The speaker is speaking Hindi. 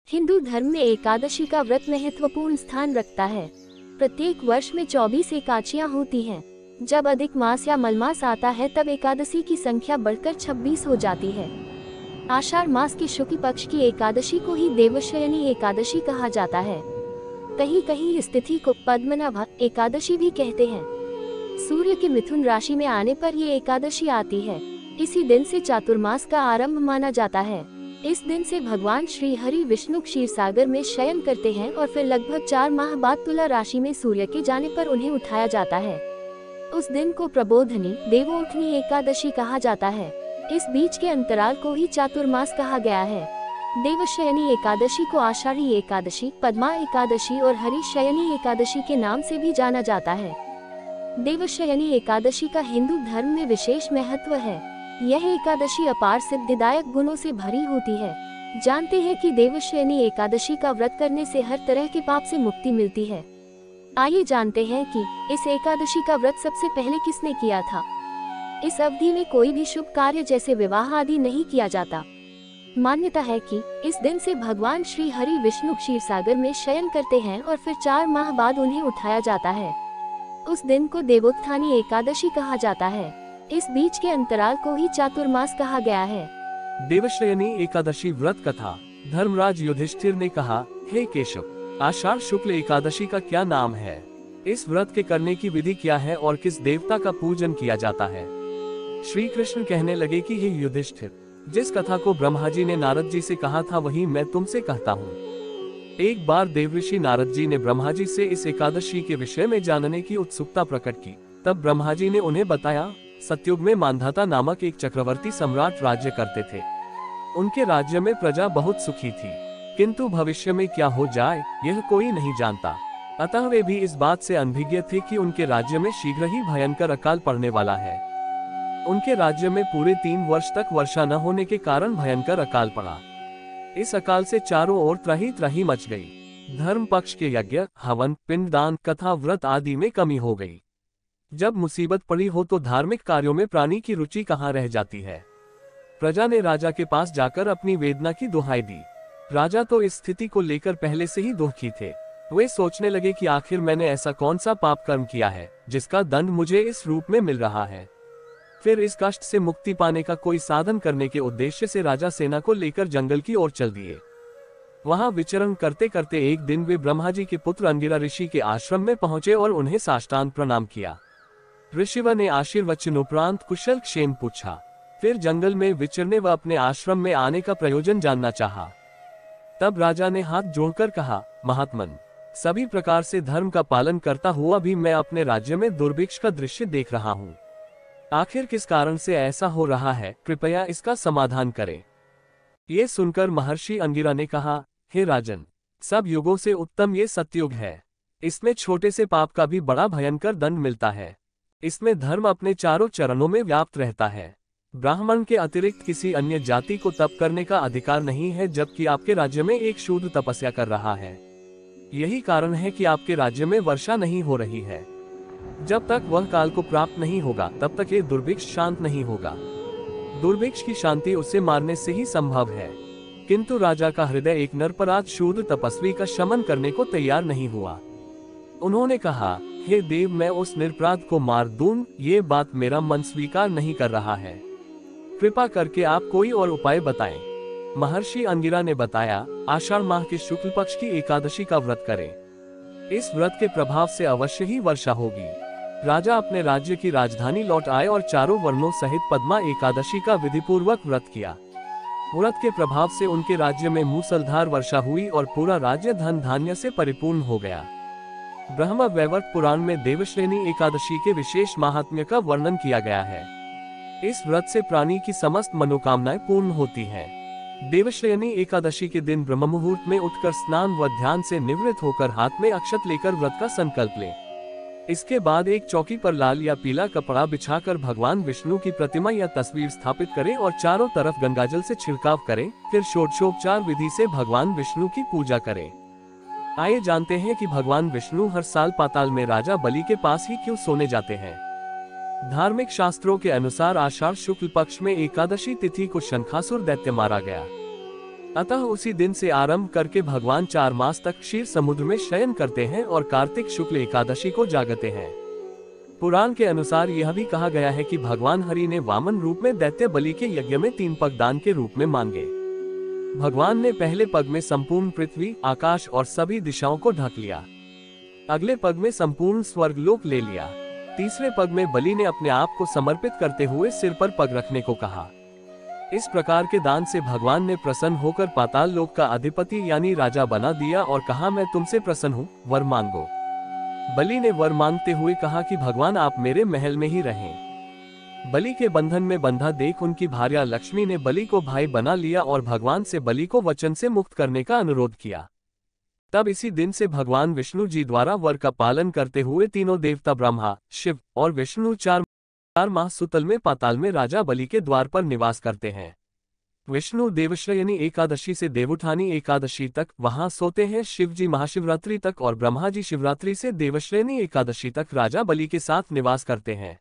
हिंदू धर्म में एकादशी का व्रत महत्वपूर्ण स्थान रखता है। प्रत्येक वर्ष में 24 एकादशियां होती हैं। जब अधिक मास या मलमास आता है तब एकादशी की संख्या बढ़कर 26 हो जाती है। आषाढ़ मास की शुक्ल पक्ष की एकादशी को ही देवशयनी एकादशी कहा जाता है। कहीं कहीं इस तिथि को पद्मनाभ एकादशी भी कहते हैं। सूर्य के मिथुन राशि में आने पर ये एकादशी आती है। इसी दिन से चातुर्मास का आरंभ माना जाता है। इस दिन से भगवान श्री हरि विष्णु क्षीरसागर में शयन करते हैं और फिर लगभग 4 माह बाद तुला राशि में सूर्य के जाने पर उन्हें उठाया जाता है। उस दिन को प्रबोधनी देवोत्थनी एकादशी कहा जाता है। इस बीच के अंतराल को ही चातुर्मास कहा गया है। देवशयनी एकादशी को आषाढ़ी एकादशी, पद्मा एकादशी और हरिशयनी एकादशी के नाम से भी जाना जाता है। देवशयनी एकादशी का हिंदू धर्म में विशेष महत्व है। यह एकादशी अपार सिद्धिदायक गुणों से भरी होती है। जानते हैं कि देवशयनी एकादशी का व्रत करने से हर तरह के पाप से मुक्ति मिलती है। आइए जानते हैं कि इस एकादशी का व्रत सबसे पहले किसने किया था। इस अवधि में कोई भी शुभ कार्य जैसे विवाह आदि नहीं किया जाता। मान्यता है कि इस दिन से भगवान श्री हरि विष्णु क्षीरसागर में शयन करते हैं और फिर 4 माह बाद उन्हें उठाया जाता है। उस दिन को देवोत्थानी एकादशी कहा जाता है। इस बीच के अंतराल को ही चातुर्मास कहा गया है। देवशयनी एकादशी व्रत कथा। धर्मराज युधिष्ठिर ने कहा, हे केशव, आषाढ़ शुक्ल एकादशी का क्या नाम है? इस व्रत के करने की विधि क्या है और किस देवता का पूजन किया जाता है? श्री कृष्ण कहने लगे कि हे युधिष्ठिर, जिस कथा को ब्रह्मा जी ने नारद जी से कहा था वही मैं तुमसे कहता हूँ। एक बार देवऋषि नारद जी ने ब्रह्मा जी से इस एकादशी के विषय में जानने की उत्सुकता प्रकट की। तब ब्रह्मा जी ने उन्हें बताया, सतयुग में मांधाता नामक एक चक्रवर्ती सम्राट राज्य करते थे। उनके राज्य में प्रजा बहुत सुखी थी, किंतु भविष्य में क्या हो जाए यह कोई नहीं जानता। अतः वे भी इस बात से अनभिज्ञ थे कि उनके राज्य में शीघ्र ही भयंकर अकाल पड़ने वाला है। उनके राज्य में पूरे 3 वर्ष तक वर्षा न होने के कारण भयंकर अकाल पड़ा। इस अकाल से चारों ओर त्राही त्राही मच गई। धर्म पक्ष के यज्ञ, हवन, पिंडदान, कथा, व्रत आदि में कमी हो गई। जब मुसीबत पड़ी हो तो धार्मिक कार्यों में प्राणी की रुचि कहाँ रह जाती है। प्रजा ने राजा के पास जाकर अपनी वेदना की दुहाई दी। राजा तो इस स्थिति को लेकर पहले से ही दुखी थे। वे सोचने लगे कि आखिर मैंने ऐसा कौन सा पाप कर्म किया है जिसका दंड मुझे इस रूप में मिल रहा है। फिर इस कष्ट से मुक्ति पाने का कोई साधन करने के उद्देश्य से राजा सेना को लेकर जंगल की ओर चल दिए। वहां विचरण करते करते एक दिन वे ब्रह्मा जी के पुत्र अंगिरा ऋषि के आश्रम में पहुंचे और उन्हें साष्टांग प्रणाम किया। ऋषिवर ने आशीर्वचन उपरांत कुशल क्षेम पूछा। फिर जंगल में विचरने व अपने आश्रम में आने का प्रयोजन जानना चाहा। तब राजा ने हाथ जोड़कर कहा, महात्मन, सभी प्रकार से धर्म का पालन करता हुआ भी मैं अपने राज्य में दुर्भिक्ष का दृश्य देख रहा हूँ। आखिर किस कारण से ऐसा हो रहा है, कृपया इसका समाधान करें। ये सुनकर महर्षि अंगिरा ने कहा, हे राजन, सब युगों से उत्तम ये सतयुग है। इसमें छोटे से पाप का भी बड़ा भयंकर दंड मिलता है। इसमें धर्म अपने चारों चरणों में व्याप्त रहता है। ब्राह्मण के अतिरिक्त किसी अन्य जाति को तप करने का अधिकार नहीं है, जबकि आपके राज्य में एक शूद्र तपस्या कर रहा है। यही कारण है कि आपके राज्य में वर्षा नहीं हो रही है। जब तक वह काल को प्राप्त नहीं होगा तब तक ये दुर्भिक्ष शांत नहीं होगा। दुर्भिक्ष की शांति उसे मारने से ही संभव है। किंतु राजा का हृदय एक निरपराध शूद्र तपस्वी का शमन करने को तैयार नहीं हुआ। उन्होंने कहा, हे देव, मैं उस निरपराध को मार दूं, ये बात मेरा मन स्वीकार नहीं कर रहा है। कृपा करके आप कोई और उपाय बताएं। महर्षि अंगिरा ने बताया, आषाढ़ माह के शुक्ल पक्ष की एकादशी का व्रत करें। इस व्रत के प्रभाव से अवश्य ही वर्षा होगी। राजा अपने राज्य की राजधानी लौट आए और चारों वर्णों सहित पद्मा एकादशी का विधिपूर्वक व्रत किया। व्रत के प्रभाव से उनके राज्य में मूसलधार वर्षा हुई और पूरा राज्य धन धान्य से परिपूर्ण हो गया। ब्रह्म वैवर्त पुराण में देवश्रेणी एकादशी के विशेष महात्म्य का वर्णन किया गया है। इस व्रत से प्राणी की समस्त मनोकामनाएं पूर्ण होती हैं। देवश्रेणी एकादशी के दिन ब्रह्म मुहूर्त में उठकर स्नान व ध्यान से निवृत्त होकर हाथ में अक्षत लेकर व्रत का संकल्प लें। इसके बाद एक चौकी पर लाल या पीला कपड़ा बिछाकर भगवान विष्णु की प्रतिमा या तस्वीर स्थापित करें और चारों तरफ गंगाजल से छिड़काव करें। फिर षोडशोपचार विधि से भगवान विष्णु की पूजा करें। आइए जानते हैं कि भगवान विष्णु हर साल पाताल में राजा बलि के पास ही क्यों सोने जाते हैं। धार्मिक शास्त्रों के अनुसार आषाढ़ शुक्ल पक्ष में एकादशी तिथि को शंखासुर दैत्य मारा गया। अतः उसी दिन से आरंभ करके भगवान 4 मास तक क्षीर समुद्र में शयन करते हैं और कार्तिक शुक्ल एकादशी को जागते हैं। पुराण के अनुसार यह भी कहा गया है कि भगवान हरि ने वामन रूप में दैत्य बलि के यज्ञ में 3 पग दान के रूप में मांगे। भगवान ने पहले पग में संपूर्ण पृथ्वी, आकाश और सभी दिशाओं को ढक लिया। अगले पग में संपूर्ण स्वर्ग लोक ले लिया। तीसरे पग में बलि ने अपने आप को समर्पित करते हुए सिर पर पग रखने को कहा। इस प्रकार के दान से भगवान ने प्रसन्न होकर पाताल लोक का अधिपति यानी राजा बना दिया और कहा, मैं तुमसे प्रसन्न हूँ, वर मांगो। बलि ने वर मांगते हुए कहा कि भगवान आप मेरे महल में ही रहें। बलि के बंधन में बंधा देख उनकी भार्या लक्ष्मी ने बलि को भाई बना लिया और भगवान से बलि को वचन से मुक्त करने का अनुरोध किया। तब इसी दिन से भगवान विष्णु जी द्वारा वर का पालन करते हुए तीनों देवता ब्रह्मा, शिव और विष्णु 4 माह सुतल में पाताल में राजा बलि के द्वार पर निवास करते हैं। विष्णु देवश्रयनी एकादशी से देवउठानी एकादशी तक वहां सोते हैं। शिव जी महाशिवरात्रि तक और ब्रह्मा जी शिवरात्रि से देवश्रयनी एकादशी तक राजा बलि के साथ निवास करते हैं।